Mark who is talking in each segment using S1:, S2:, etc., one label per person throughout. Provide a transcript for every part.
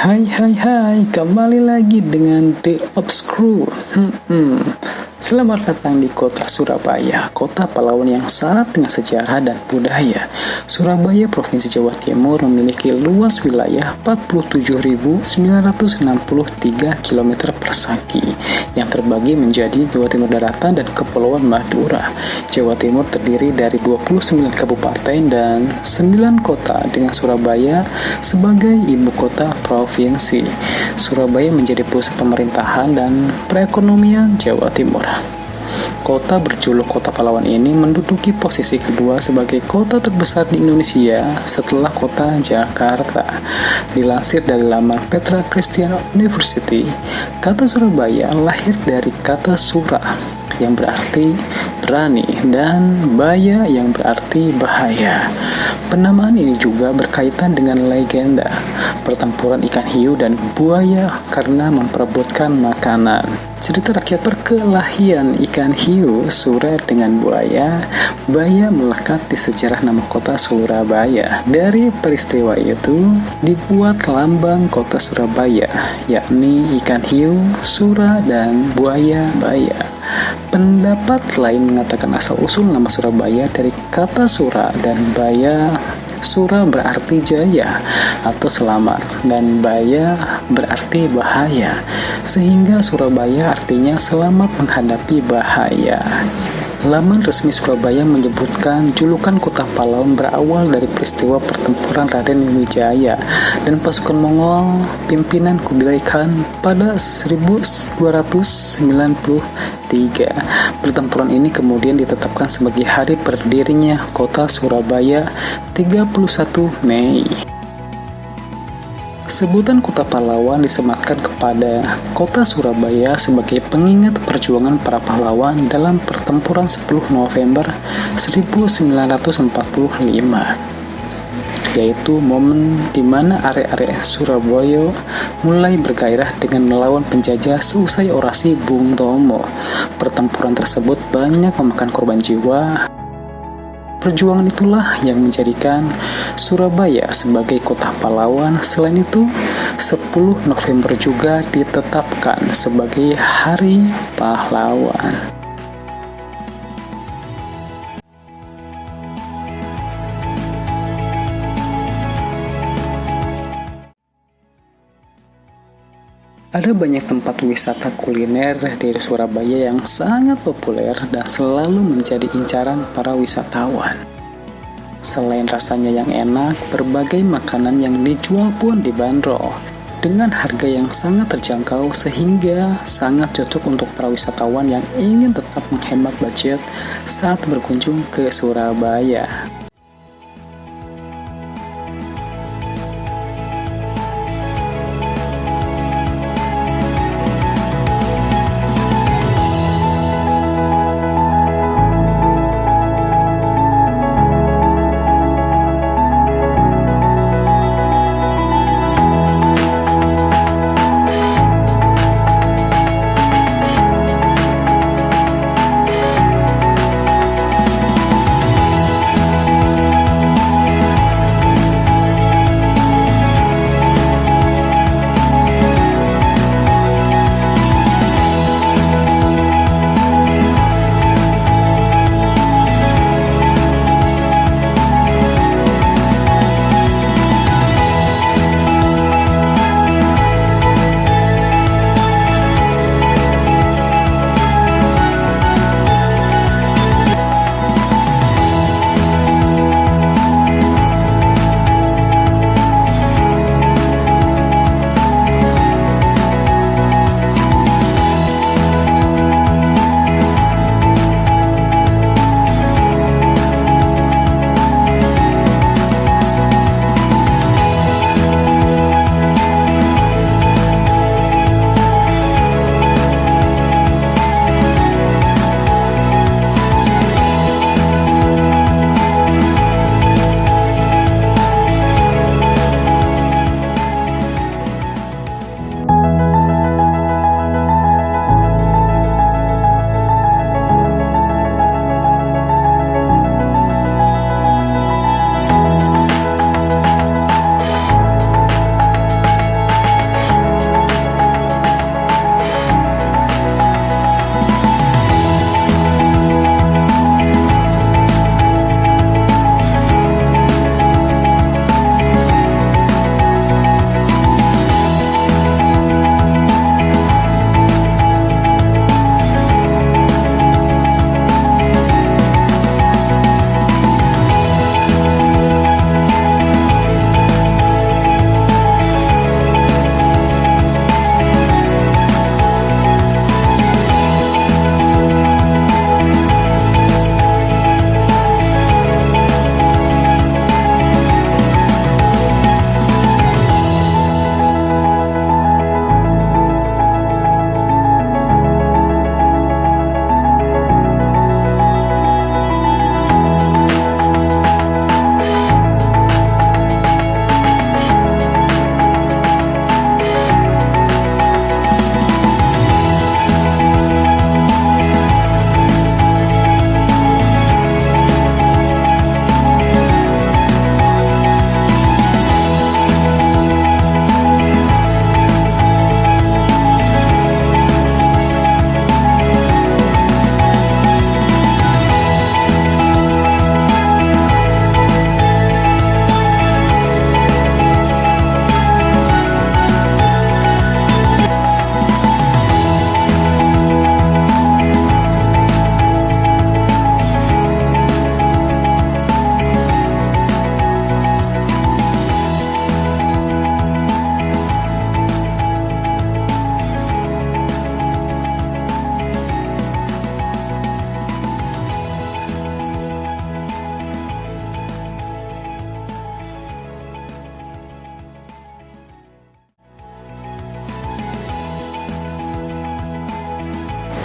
S1: Hai hai hai, kembali lagi dengan The Obscure. Selamat datang di kota Surabaya, kota pahlawan yang syarat dengan sejarah dan budaya. Surabaya, Provinsi Jawa Timur memiliki luas wilayah 47.963 km persegi yang terbagi menjadi Jawa Timur Daratan dan Kepulauan Madura. Jawa Timur terdiri dari 29 kabupaten dan 9 kota dengan Surabaya sebagai ibu kota provinsi. Surabaya menjadi pusat pemerintahan dan perekonomian Jawa Timur. Kota berjuluk Kota Pahlawan ini menduduki posisi kedua sebagai kota terbesar di Indonesia setelah kota Jakarta. Dilansir dari laman Petra Christian University, kata Surabaya lahir dari kata sura yang berarti berani dan baya yang berarti bahaya. Penamaan ini juga berkaitan dengan legenda pertempuran ikan hiu dan buaya karena memperebutkan makanan. Cerita rakyat perkelahian ikan hiu, sura dengan buaya, baya melekat di sejarah nama kota Surabaya. Dari peristiwa itu dibuat lambang kota Surabaya, yakni ikan hiu, sura, dan buaya baya. Pendapat lain mengatakan asal-usul nama Surabaya dari kata sura dan baya. Sura berarti jaya atau selamat dan baya berarti bahaya, sehingga Surabaya artinya selamat menghadapi bahaya. Laman resmi Surabaya menyebutkan julukan kota pahlawan berawal dari peristiwa pertempuran Raden Wijaya dan pasukan Mongol pimpinan Kubilai Khan pada 1293. Pertempuran ini kemudian ditetapkan sebagai hari berdirinya kota Surabaya 31 Mei. Sebutan kota pahlawan disematkan kepada kota Surabaya sebagai pengingat perjuangan para pahlawan dalam pertempuran 10 November 1945, yaitu momen di mana arek-arek Surabaya mulai bergairah dengan melawan penjajah seusai orasi Bung Tomo. Pertempuran tersebut banyak memakan korban jiwa. Perjuangan itulah yang menjadikan Surabaya sebagai kota pahlawan. Selain itu, 10 November juga ditetapkan sebagai Hari Pahlawan. Ada banyak tempat wisata kuliner dari Surabaya yang sangat populer dan selalu menjadi incaran para wisatawan. Selain rasanya yang enak, berbagai makanan yang dijual pun dibanderol dengan harga yang sangat terjangkau sehingga sangat cocok untuk para wisatawan yang ingin tetap menghemat budget saat berkunjung ke Surabaya.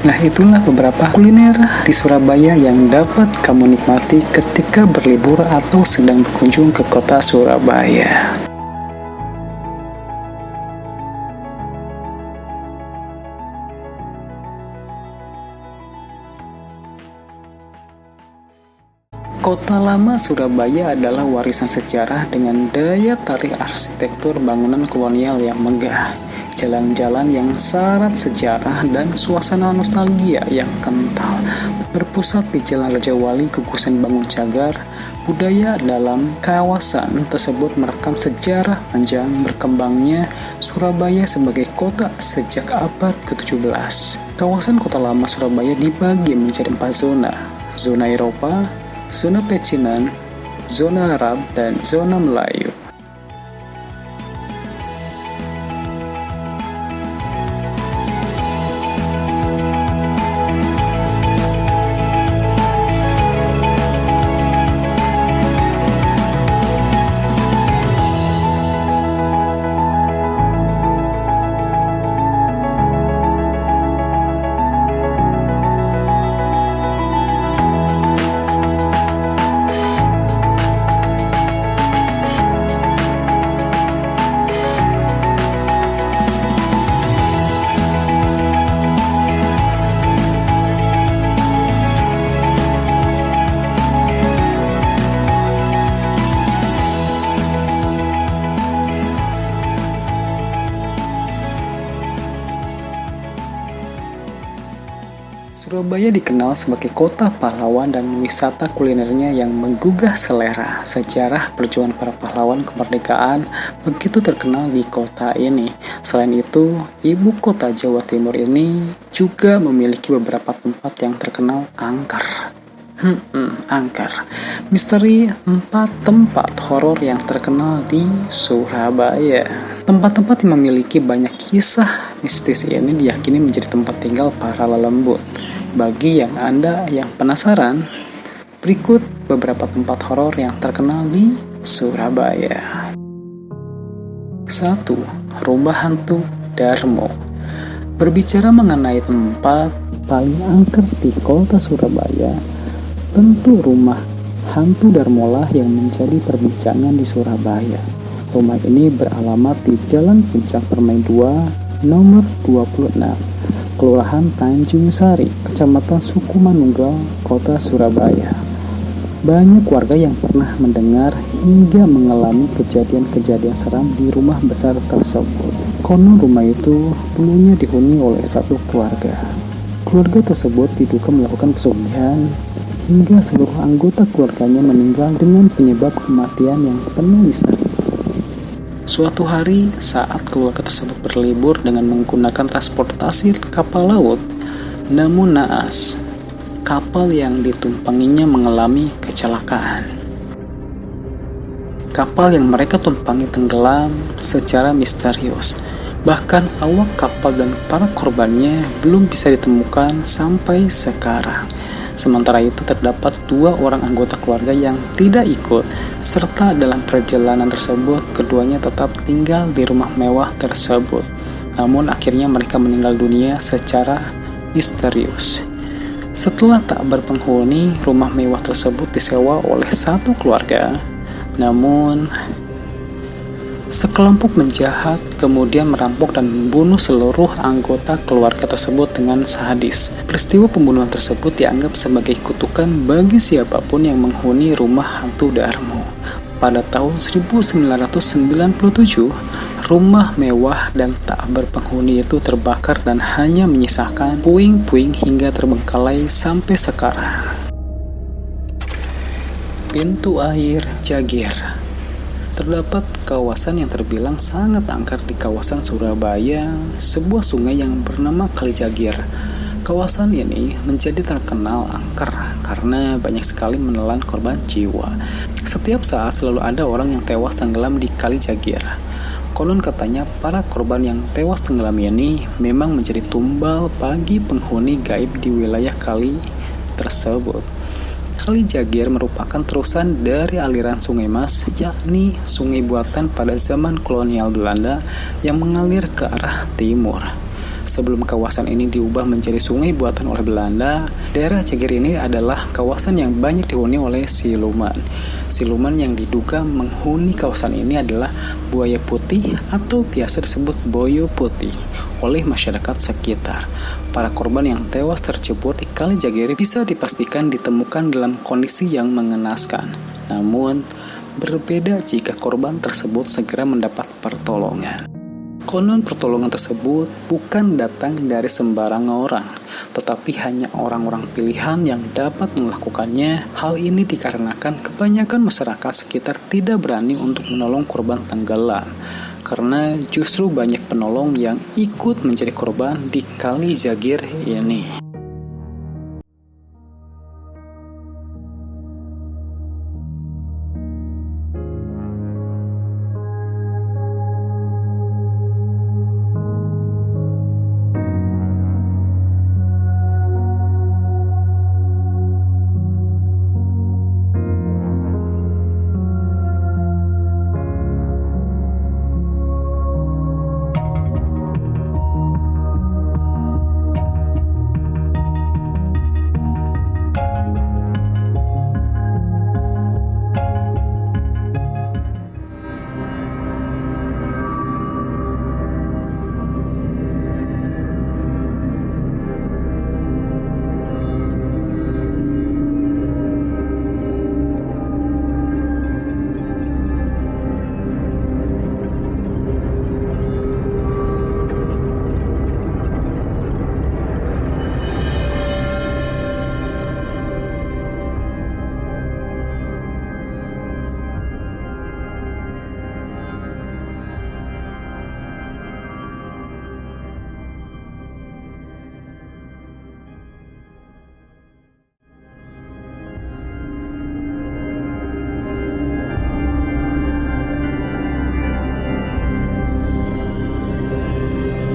S1: Nah, itulah beberapa kuliner di Surabaya yang dapat kamu nikmati ketika berlibur atau sedang berkunjung ke kota Surabaya. Kota Lama Surabaya adalah warisan sejarah dengan daya tarik arsitektur bangunan kolonial yang megah, jalan-jalan yang syarat sejarah dan suasana nostalgia yang kental. Berpusat di Jalan Raja Wali gugusan Bangun Cagar, budaya dalam kawasan tersebut merekam sejarah panjang berkembangnya Surabaya sebagai kota sejak abad ke-17. Kawasan Kota Lama Surabaya dibagi menjadi 4 zona: zona Eropa, zona pecinan, zona Arab, dan zona Melayu. Surabaya dikenal sebagai kota pahlawan dan wisata kulinernya yang menggugah selera. Sejarah perjuangan para pahlawan kemerdekaan begitu terkenal di kota ini. Selain itu, ibu kota Jawa Timur ini juga memiliki beberapa tempat yang terkenal angker. Angker. Misteri 4 tempat horor yang terkenal di Surabaya. Tempat-tempat yang memiliki banyak kisah mistis ini diyakini menjadi tempat tinggal para lelembut. Bagi yang Anda yang penasaran, berikut beberapa tempat horor yang terkenal di Surabaya. 1. Rumah Hantu Darmo. Berbicara mengenai tempat paling angker di kota Surabaya, tentu rumah hantu Darmo lah yang menjadi perbincangan di Surabaya. Rumah ini beralamat di Jalan Puncak Permai 2, nomor 26. Kelurahan Tanjung Sari, Kecamatan Sukumanunggal, Kota Surabaya. Banyak warga yang pernah mendengar hingga mengalami kejadian-kejadian seram di rumah besar tersebut. Konon rumah itu dulunya dihuni oleh satu keluarga. Keluarga tersebut diduga melakukan pesugihan hingga seluruh anggota keluarganya meninggal dengan penyebab kematian yang penuh misteri. Suatu hari, saat keluarga tersebut berlibur dengan menggunakan transportasi kapal laut, namun naas, kapal yang ditumpanginya mengalami kecelakaan. Kapal yang mereka tumpangi tenggelam secara misterius. Bahkan awak kapal dan para korbannya belum bisa ditemukan sampai sekarang. Sementara itu terdapat 2 orang anggota keluarga yang tidak ikut, serta dalam perjalanan tersebut keduanya tetap tinggal di rumah mewah tersebut. Namun akhirnya mereka meninggal dunia secara misterius. Setelah tak berpenghuni, rumah mewah tersebut disewa oleh satu keluarga. Namun sekelompok penjahat kemudian merampok dan membunuh seluruh anggota keluarga tersebut dengan sadis. Peristiwa pembunuhan tersebut dianggap sebagai kutukan bagi siapapun yang menghuni rumah hantu Darmo. Pada tahun 1997, rumah mewah dan tak berpenghuni itu terbakar dan hanya menyisakan puing-puing hingga terbengkalai sampai sekarang. Pintu Air Jagir. Terdapat kawasan yang terbilang sangat angker di kawasan Surabaya, sebuah sungai yang bernama Kali Jagir. Kawasan ini menjadi terkenal angker karena banyak sekali menelan korban jiwa. Setiap saat selalu ada orang yang tewas tenggelam di Kali Jagir. Konon katanya para korban yang tewas tenggelam ini memang menjadi tumbal bagi penghuni gaib di wilayah kali tersebut. Kali Jagir merupakan terusan dari aliran Sungai Mas, yakni sungai buatan pada zaman kolonial Belanda yang mengalir ke arah timur. Sebelum kawasan ini diubah menjadi sungai buatan oleh Belanda, daerah Jager ini adalah kawasan yang banyak dihuni oleh siluman. Siluman yang diduga menghuni kawasan ini adalah buaya putih atau biasa disebut boyo putih oleh masyarakat sekitar. Para korban yang tewas tercebur di Kali Jageri bisa dipastikan ditemukan dalam kondisi yang mengenaskan. Namun, berbeda jika korban tersebut segera mendapat pertolongan. Konon pertolongan tersebut bukan datang dari sembarang orang, tetapi hanya orang-orang pilihan yang dapat melakukannya. Hal ini dikarenakan kebanyakan masyarakat sekitar tidak berani untuk menolong korban tenggelam, karena justru banyak penolong yang ikut menjadi korban di Kali Jagir ini.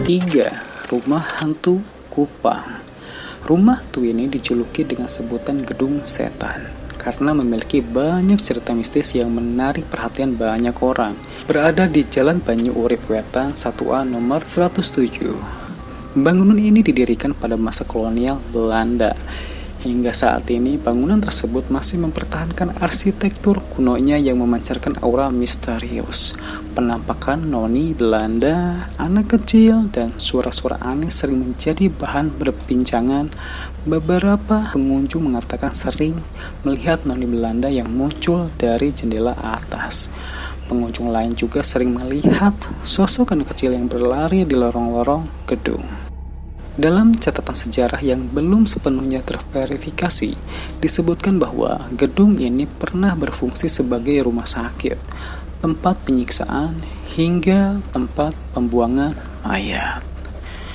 S1: Tiga, Rumah Hantu Kupang. Rumah hantu ini dijuluki dengan sebutan Gedung Setan karena memiliki banyak cerita mistis yang menarik perhatian banyak orang. Berada di Jalan Banyu Urip Wetan 1A nomor 107. Bangunan ini didirikan pada masa kolonial Belanda. Hingga saat ini, bangunan tersebut masih mempertahankan arsitektur kunonya yang memancarkan aura misterius. Penampakan noni Belanda, anak kecil, dan suara-suara aneh sering menjadi bahan perbincangan. Beberapa pengunjung mengatakan sering melihat noni Belanda yang muncul dari jendela atas. Pengunjung lain juga sering melihat sosok anak kecil yang berlari di lorong-lorong gedung. Dalam catatan sejarah yang belum sepenuhnya terverifikasi, disebutkan bahwa gedung ini pernah berfungsi sebagai rumah sakit, tempat penyiksaan, hingga tempat pembuangan mayat.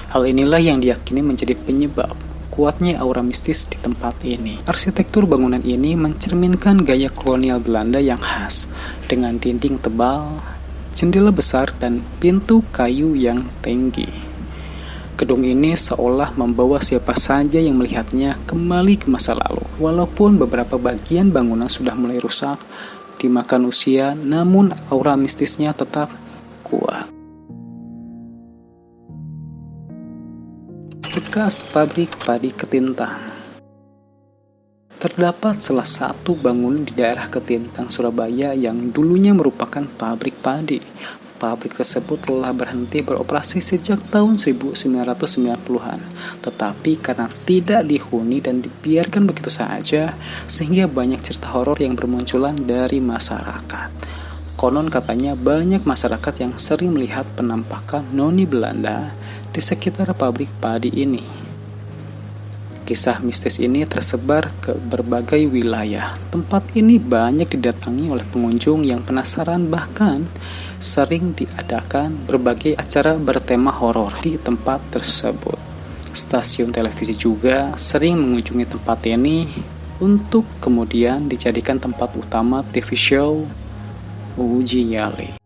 S1: Hal inilah yang diyakini menjadi penyebab kuatnya aura mistis di tempat ini. Arsitektur bangunan ini mencerminkan gaya kolonial Belanda yang khas, dengan dinding tebal, jendela besar, dan pintu kayu yang tinggi. Gedung ini seolah membawa siapa saja yang melihatnya kembali ke masa lalu. Walaupun beberapa bagian bangunan sudah mulai rusak, dimakan usia, namun aura mistisnya tetap kuat. Bekas pabrik padi Ketintang. Terdapat salah satu bangunan di daerah Ketintang, Surabaya yang dulunya merupakan pabrik padi. Pabrik tersebut telah berhenti beroperasi sejak tahun 1990-an, tetapi karena tidak dihuni dan dibiarkan begitu saja, sehingga banyak cerita horor yang bermunculan dari masyarakat. Konon katanya banyak masyarakat yang sering melihat penampakan noni Belanda di sekitar pabrik padi ini. Kisah mistis ini tersebar ke berbagai wilayah. Tempat ini banyak didatangi oleh pengunjung yang penasaran, bahkan sering diadakan berbagai acara bertema horor di tempat tersebut. Stasiun televisi juga sering mengunjungi tempat ini untuk kemudian dijadikan tempat utama TV show Uji Nyali.